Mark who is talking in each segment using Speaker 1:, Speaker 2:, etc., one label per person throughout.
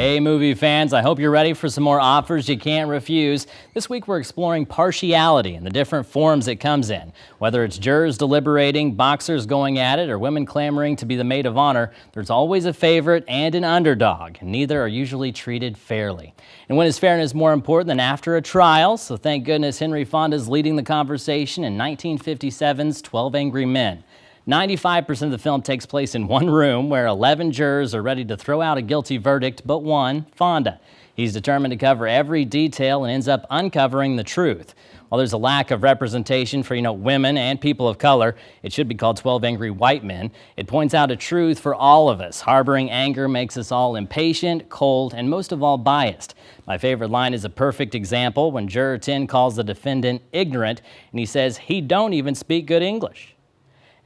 Speaker 1: Hey movie fans, I hope you're ready for some more offers you can't refuse. This week we're exploring partiality and the different forms it comes in. Whether it's jurors deliberating, boxers going at it, or women clamoring to be the maid of honor, there's always a favorite and an underdog, and neither are usually treated fairly. And when is fairness more important than after a trial? So thank goodness Henry Fonda's leading the conversation in 1957's 12 Angry Men. 95% of the film takes place in one room where 11 jurors are ready to throw out a guilty verdict, but one, Fonda. He's determined to cover every detail and ends up uncovering the truth. While there's a lack of representation for, women and people of color, it should be called 12 Angry White Men. It points out a truth for all of us. Harboring anger makes us all impatient, cold, and most of all biased. My favorite line is a perfect example when Juror 10 calls the defendant ignorant, and he says he don't even speak good English.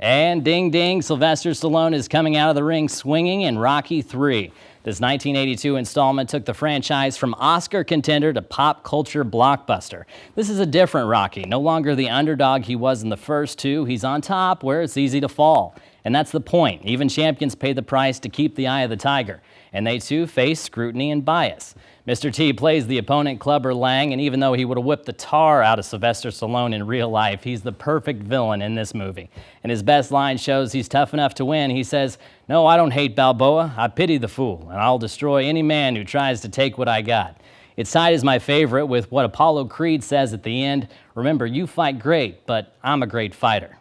Speaker 1: And ding ding, Sylvester Stallone is coming out of the ring swinging in Rocky III. This 1982 installment took the franchise from Oscar contender to pop culture blockbuster. This is a different Rocky, no longer the underdog he was in the first two. He's on top where it's easy to fall. And that's the point. Even champions pay the price to keep the eye of the tiger. And they too face scrutiny and bias. Mr. T plays the opponent Clubber Lang, and even though he would have whipped the tar out of Sylvester Stallone in real life, he's the perfect villain in this movie. And his best line shows he's tough enough to win. He says, "No, I don't hate Balboa. I pity the fool, and I'll destroy any man who tries to take what I got." It's tied as my favorite with what Apollo Creed says at the end, "Remember, you fight great, but I'm a great fighter."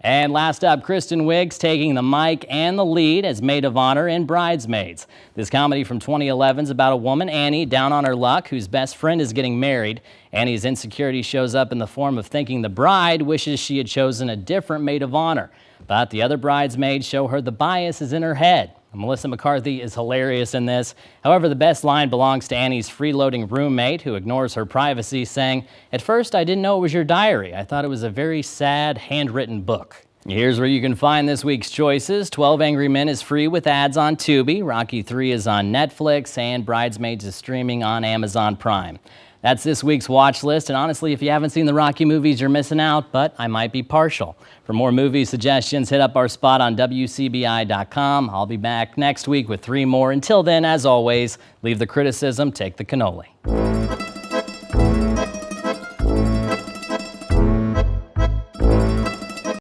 Speaker 1: And last up, Kristen Wiig's taking the mic and the lead as maid of honor in Bridesmaids. This comedy from 2011 is about a woman, Annie, down on her luck, whose best friend is getting married. Annie's insecurity shows up in the form of thinking the bride wishes she had chosen a different maid of honor. But the other bridesmaids show her the bias is in her head. Melissa McCarthy is hilarious in this. However, the best line belongs to Annie's freeloading roommate who ignores her privacy, saying, "At first, I didn't know it was your diary. I thought it was a very sad, handwritten book." Here's where you can find this week's choices. 12 Angry Men is free with ads on Tubi. Rocky III is on Netflix, and Bridesmaids is streaming on Amazon Prime. That's this week's watch list, and honestly, if you haven't seen the Rocky movies, you're missing out, but I might be partial. For more movie suggestions, hit up our spot on WCBI.com. I'll be back next week with 3 more. Until then, as always, leave the criticism, take the cannoli.